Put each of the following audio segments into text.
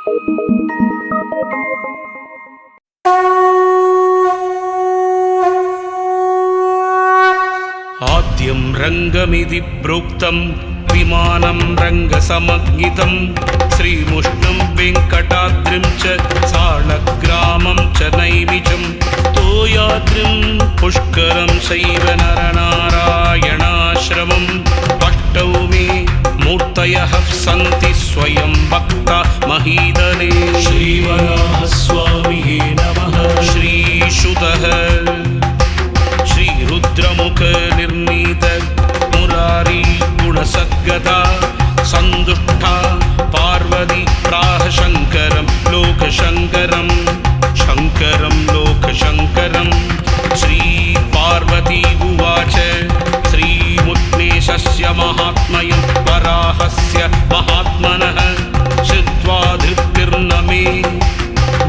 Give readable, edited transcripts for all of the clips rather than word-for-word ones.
आद्यं रङ्गमिति प्रोक्तं विमानं रङ्गसमज्ञितं श्रीमुष्णं वेङ्कटाद्रिं च सालग्रामं च नैमिषं तोयाद्रिं पुष्करं शैव नरनारायणाश्रमम् अष्टौ मे मूर्तयः सन्ति स्वयं भक्ता महीदले। श्रीवराहस्वामिये नमः। श्रीशुतः श्रीरुद्रमुख निर्णीत मुरारी गुणसद्गदा सन्दुष्टा पार्वती प्राह शङ्करं लोकशङ्करं शङ्करं लोकशङ्करं। श्रीपार्वती उवाच श्रीमुष्णेशस्य महात्म्यं वराहस्य महात्मनः श्रुत्वा धृतिर्न मे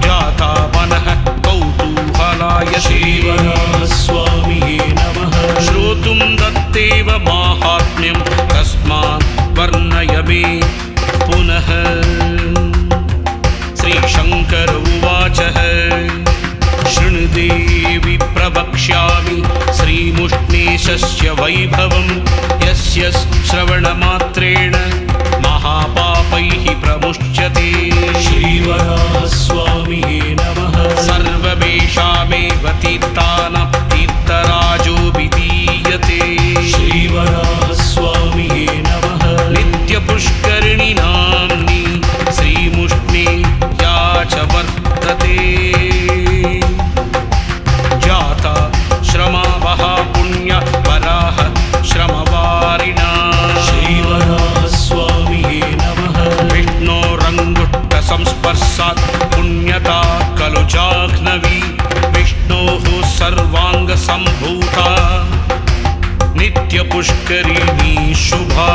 जाता मनः कौतूहलाय। श्रीवराहस्वामिये नमः। श्रोतुं दत्तेव माहात्म्यं तस्मात् वर्णय मे पुनः। श्रीशङ्कर उवाच शृणुदेवि प्रवक्ष्यामि श्रीमुष्णेशस्य वैभवं यस्य श्रवणमात्रेण महापापैः प्रमुच्यते। श्रीवराहस्वामिये नमः। सर्वमेषामेव तीर्थानां तीर्थराजो विधीयते। श्रीवराहस्वामिये नमः। नित्यपुष्करिणी नाम्नी श्रीमुष्णे या च वर्तते जाता श्रमावः पुण्य वराह श्रमवारिणा। श्रीवराहस्वामिये नमः। विष्णोरङ्गुष्ठसंस्पर्शात् पुण्यता खलु जाह्नवी विष्णोः सर्वाङ्गसम्भूता नित्यपुष्करिणी शुभा।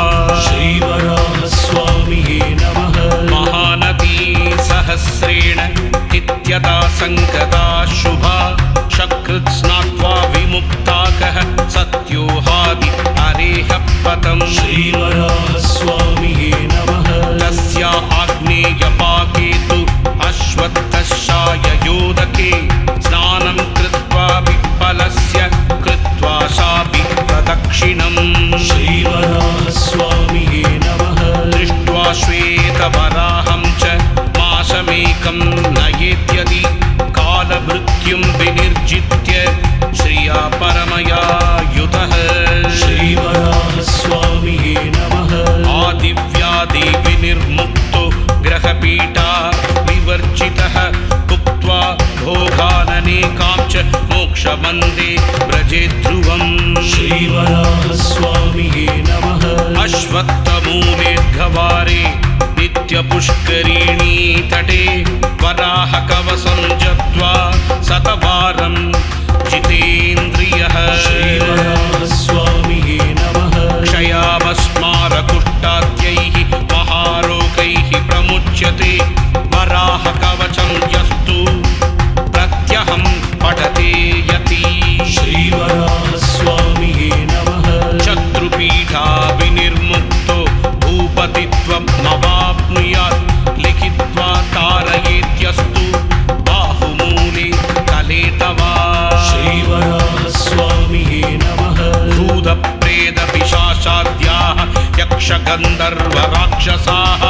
श्रीवराहस्वामिये नमः। महानदी सहस्रेण नित्यता सङ्गता शुभा शकृत् स्नात्वा विमुक्ताकः सत्योहादि हरेः पतम्। श्रीवराहस्वामिये नमः। तस्या आग्नेयपाके तु अश्वत्थशाययोदके स्नानं कृत्वा विप्पलस्य कृत्वा शापि प्रदक्षिणम्। श्रीवराहस्वामिये नमः। दृष्ट्वा श्वेतवराहं च मासमेकं नयेत्यदि कालमृत्युं विनिर्जित्य श्रिया परमया युतः। श्रीवराहस्वामिये नमः। आदिव्याधि विनिर्मुक्तो ग्रहपीठा विवर्जितः भुक्त्वा भोगाननेकां च मोक्षमन्दे व्रजे ध्रुवम्। श्रीवराहस्वामिये नमः। अश्वत्थमूलेर्घवारे नित्यपुष्करिणी तटे वराहकवचं जप्त्वा शतवारं जितेन्द्रियः। श्रीवराहस्वामिये नमः। क्षयावस्मारकुष्ठाद्यैः महारोगैः प्रमुच्यते वराहकवचं यस्तु प्रत्यहं पठते यति। श्रीवराहस्वामिये नमः। शत्रुपीठा विनिर्मुक्तो भूपतित्वमवाप्नुयात् लिखित्वा तारयेत्यस्तु बाहुमूले कलेतवा। श्रीवराहस्वामिये नमः। भूतप्रेतपिशाचाद्याः यक्षगन्धर्वराक्षसाः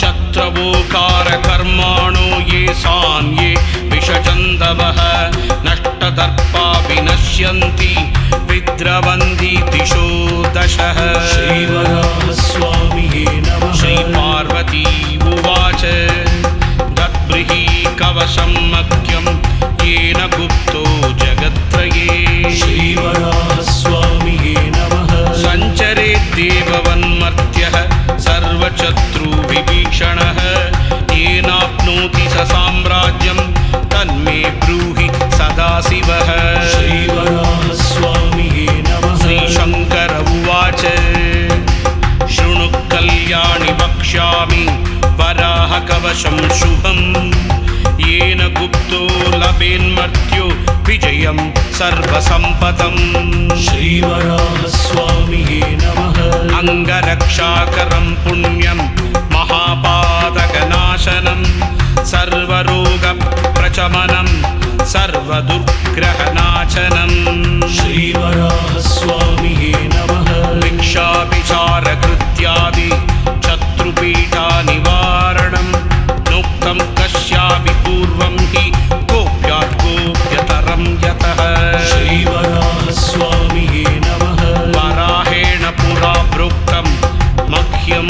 छत्रवोकारकर्माणो ये सान्ये विषचन्दवः नष्टदर्पा विनश्यन्ति विद्रवन्ति दिशो दशः। श्रीवराहस्वामिये नमः। श्रीपार्वती उवाच दद्ब्रीहि कवशं मह्यं येन गुप्तो जगत्त्रये। श्रीवराहस्वामिये नमः। सञ्चरेद्देववन्मर्त्यः सर्वशत्रुविभीषणः येनाप्नोति स साम्राज्यं तन्मे ब्रूहि सदाशिवः। श्रीवराहस्वामिये नमः। श्रीशङ्कर उवाच शृणु कल्याणि वक्ष्यामि वराहकवशं शुभं येन गुप्तो लभेन्मर्त्यो विजयं सर्वसम्पदम्। श्रीवराहस्वामिये नमः। अङ्गरक्षाकरं पुण्यं महापातकनाशनं सर्वरोगप्रशमनं सर्वदुर्ग्रहनाशनं श्रीवराहस्वामिये नमः भिक्षाभिचारकृत्यादि शत्रुपीठानिवारणं नोक्तं कस्यापि पूर्वं हि गोप्यात् गोप्यतरं यतः श्रीवराहस्वामिये नमः वराहेण पुरा प्रोक्तं मह्यं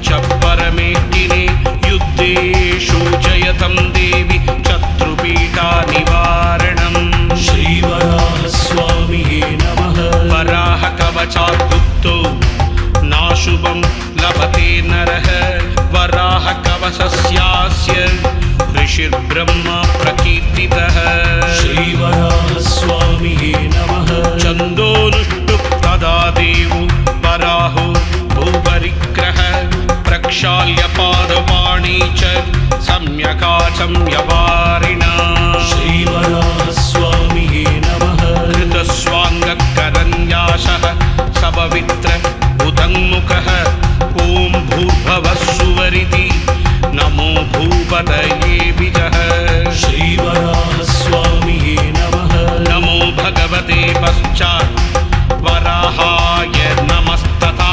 च परमेष्टिने युद्धेषु जयतं देवि शत्रुपीठानिवारणं श्रीवराहस्वामिये नमः वराहकवचाद्युक्तो नाशुभं लभते नरः वराहकवचस्यास्य ऋषिर्ब्रह्मा प्रकीर्तितः श्रीवराहस्वामिये नमः छन्दोनुष्टुप् तदा देवो वराहो भूपरिग्रह प्रक्षाल्य पादपाणि च सम्यकाचं यवारिणा श्रीवराहस्वामिये नमः कृतस्वाङ्गकरन्यासः सपवित्र उदङ्मुखः ॐ भूर्भुवः सुवरिति नमो भूपतये विजः श्रीवराहस्वामिये नमः नमो भगवते पश्चात् वराहाय नमस्तथा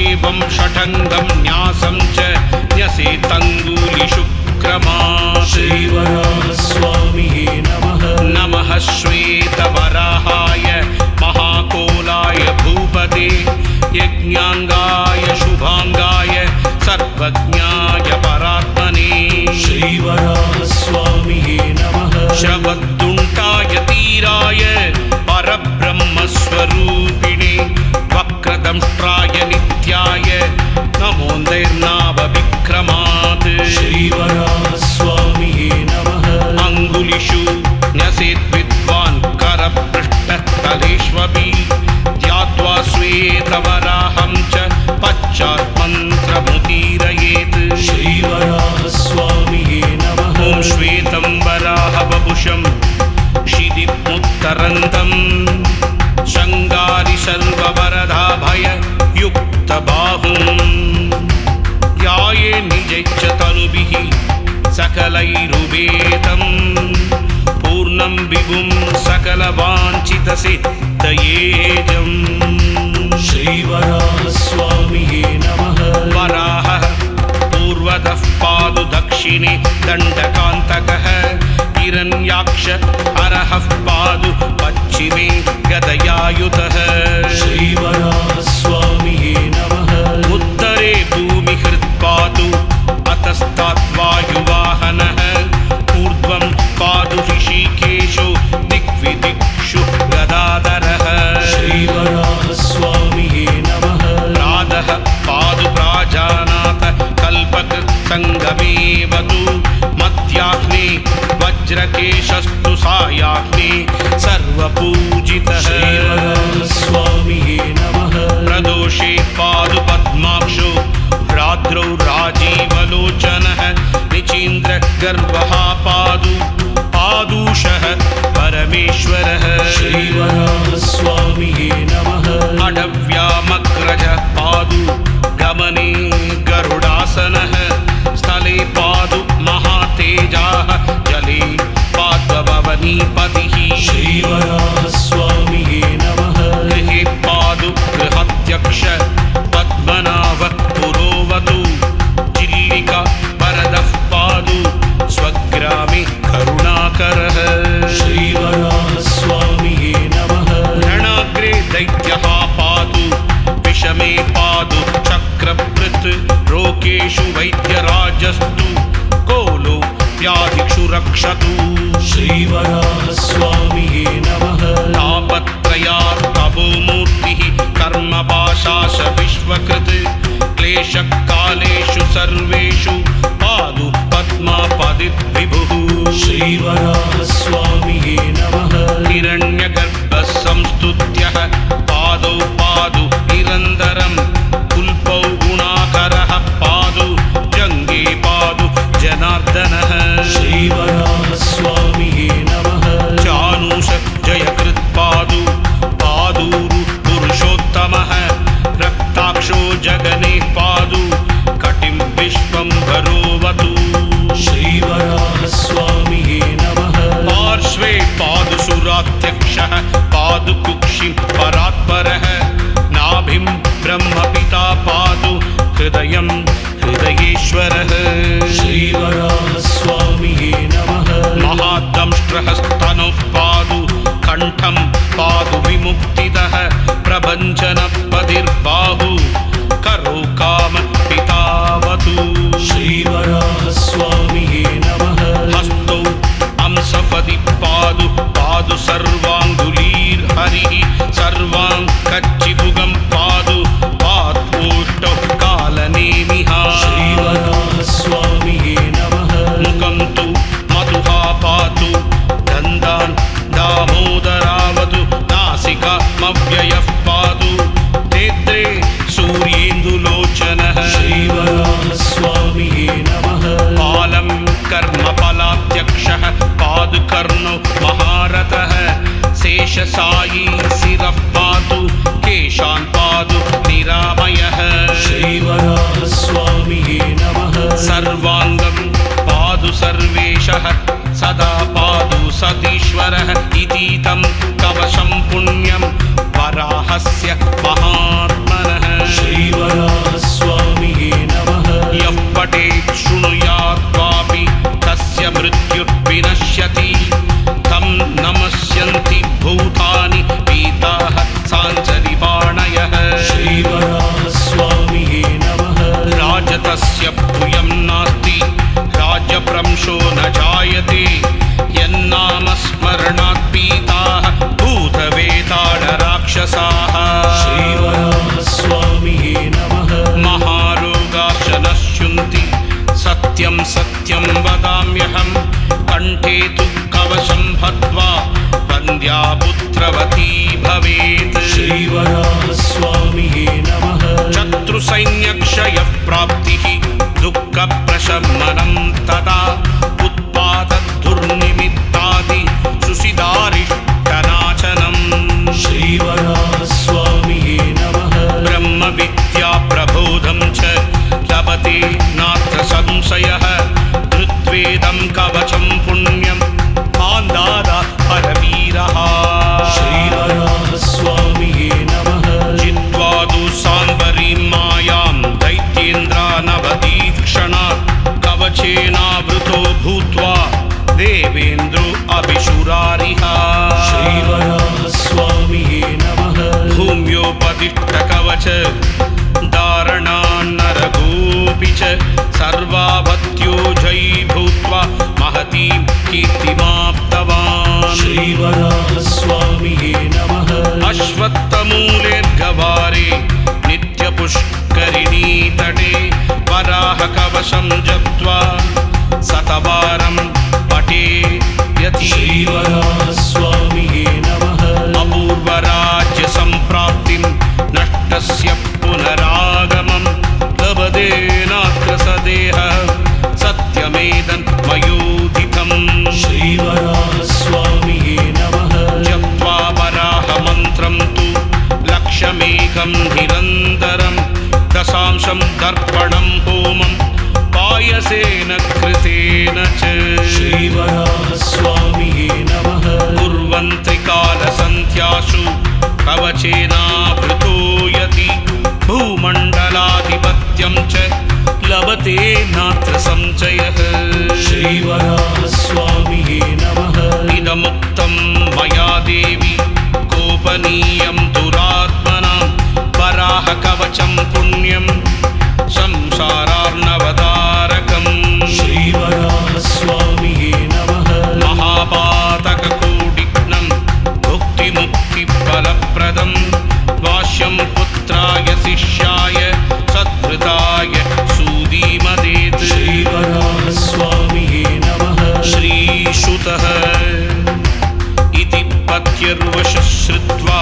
एवं षठङ्गं न्यासं च न्यसेतङ्गुलिशुक्रमात् श्रीवराहस्वामिये नमः नमः श्वेतवराहाय महाकोलाय भूपते यज्ञाङ्गाय शुभाङ्गाय सर्वज्ञाय परात्मने श्रीवराहस्वामिये नमः श्रवद्दुण्टाय तीराय परब्रह्मस्वरूपिणे वक्रदंष्ट्राय नित्याय नमोऽन्दैर्नाभविक्रमात् श्रीवराहस्वामिये नमः अङ्गुलिषु न्यसेत् विद्वान् करपृष्ठतलेष्वपि ध्यात्वा श्वेतवराहं च पश्चान्मन्त्रमुदीरयेत् श्रीवराहस्वामिये नमः ॐ श्वेतं वराहवपुषं क्षितिमुत्तरन्तं शृङ्गारि सर्ववरदाभययुक्तबाहुं ध्याये निजैश्च तनुभिः सकलैरुवेदं पूर्णं विभुं सकलवाञ्छितसिद्धयेजम् श्रीवराहस्वामिये नमः वराहः पूर्वतः पादु दक्षिणे दण्डकान्तकः हिरण्याक्ष हरः पादु पश्चिमे गदयायुतः श्रीवराहस्वामिये नमः उत्तरे भूमिहृत्पादु अतस्तात् वायुवाहनः ऊर्ध्वं पादु ऋषिकेशो दिग्विदिक्षु गदाधरः श्रीवराहस्वामिये नमः प्रातः पादु प्राजानाथ कल्पकृत् सङ्गमेवतु मध्याह्ने वज्रकेशस्तु सायाह्ने सर्वपूजितः श्रीवराहस्वामिये नमः प्रदोषे पादु पद्माक्षो रात्रौ राजीवलोचनः निचीन्द्र गर्वः पादु पादूषः परमेश्वरः श्रीवराहस्वामिये नमः अडव्यामग्रज पादु गमने गरुडासनः स्थले पादु महातेजाः जले पाद्वभवनीपतिः श्रीवराहस्वामिये नमः गृहे पादु गृहत्यक्ष पद्मनाभ पुरोवतु चिल्लिका वरदः पादु स्वग्रामे करुणाकरः श्रीवराहस्वामिये नमः रणग्रे दैत्यः पादु विषमे पादु चक्रभृत् रोगेषु वैद्यराजस्तु कोलो व्याधिषु रक्षतु श्रीवराहस्वामिये नमः तापत्रयार्तभूमूर्तिः कर्मपाशाश विश्वकृत् क्लेशकालेषु सर्वेषु पादु पद्मापदिर्विभुः श्रीवराहस्वामिये नमः हिरण्यगर्भः संस्तुत्यः पादौ पादु निरन्तरं कुल्पौ गुणाकरः पादु जङ्गे पादु जनार्दनः श्रीवराहस्वामिये नमः चानूष जयकृत् पादु पादूरु पुरुषोत्तमः रक्ताक्षो जगने पादु कटिं विश्वं भरो प्रत्यक्षः पादु कुक्षिं परात्परः नाभिं ब्रह्मपिता पादु हृदयं हृदयेश्वरः श्रीवराहस्वामिये नमः महादंष्ट्रहस्तनुः पादु कण्ठं पादु विमुक्तिदः प्रभञ्जनपतिर्बाहु करो काम पितावतु श्रीवराहस्वामिये नमः हस्तौ अंसपति पादु पादु सर्वाङ्गुलीर्हरिः सर्वाङ्कच्चिभुगं पादु पादोष्टौ कालनेमिः श्रीवराहस्वामिये नमः मुखं तु मधुहा पातु दन्तान् दामोदरावतु नासिकामव्ययः पातु नेत्रे सूर्येन्दुलोचनः श्रीवराहस्वामिये नमः पालं कर्मफलाध्यक्षः पादु कर्णौ महारथः शेषसायी शिरः पातु केशान् पादु निरामयः श्रीवराहस्वामिये नमः सर्वाङ्गं पादु सर्वेशः सदा पादु सतीश्वरः इतीतं कवशं पुण्यं वराहस्य महात्मनः श्रीवराहस्वामिये नमः यः पठेत् शृणुयात् वापि तस्य मृत्युर्विनश्यति तं नमस्यन्ति भूतानि पीताः साञ्चरिपाणयः श्रीवराहस्वामिये नमः राजतस्य भूयं नास्ति राज्यभ्रंशो न जायते यन्नामस्मरणात् पीताः भूतवेतालराक्षसाः श्रीवराहस्वामिये नमः महारोगाश्च नश्यन्ति सत्यं सत्यं वदाम्यहं कण्ठे तु कवशं बद्ध्वा वन्द्या पुत्रवती भवेत् श्रीवराहस्वामिये नमः शत्रुसैन्यक्षयप्राप्तिः दुःखप्रशमनं तदा उत्पादद्धुर्निमित्तादि सुसिदारिष्टनाशनम् श्रीवराहस्वामिये नमः ब्रह्मविद्याप्रबोधं च लभते नात्र संशयः धृत्वेदं कवचं पुण्यं मान्दादा परवीरः श्रीवराहस्वामिये नमः जित्वा तु साम्बरीं मायां दैत्येन्द्रानवदीक्षणात् कवचेनावृतो भूत्वा देवेन्द्रो अभिशुरारिः श्रीवराहस्वामिये नमः भूम्योपदिष्टकवच धारणान्नरगोऽपि च सर्वाभत्यो जयी भूत्वा महतीं कीर्तिमाप्तवान् श्रीवराहस्वामिये नमः अश्वत्थमूलेर्गवारे नित्यपुष्करिणीतटे वराहकवशं जप्त्वा शतवारं पठे यति श्रीवराहस्वामिये नमः अपूर्वराज्यसम्प्राप्तिं नष्टस्य पुनरागमं लभते नात्र सदेहः सत्यमेदन् मयोदितम् श्रीवराहस्वामिये नमः जप्त्वा वराहमन्त्रं तु लक्षमेकं निरन्तरं दशांशं दर्पणं होमं पायसेन कृतेन च श्रीवराहस्वामिये नमः कुर्वन्ति कालसन्ध्यासु कवचेनावृतो यति भूमण्डलाधिपत्यं च लभते नात्र संशयः श्रीवराहस्वामिये नमः इदमुक्तं मया देवी कोपनीयं दुरात्मनां वराहकवचं पुण्यं संसारार्णवतारकम् श्रीवराहस्वामिये नमः महापातककोटिघ्नं भुक्तिमुक्तिफलप्रदं वाष्यं पुत्राय शिष्याय सद्वृताय सुधीमदेत् श्रीवराहस्वामिये नमः श्रीशुतः इति पत्यर्वशः श्रुत्वा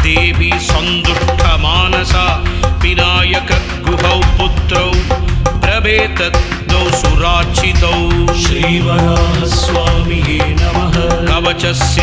देवी सन्दुष्टमानसा विनायकगुहौ पुत्रौ प्रभेतद्वौ सुरार्चितौ श्रीवराहस्वामिये नमः कवचस्य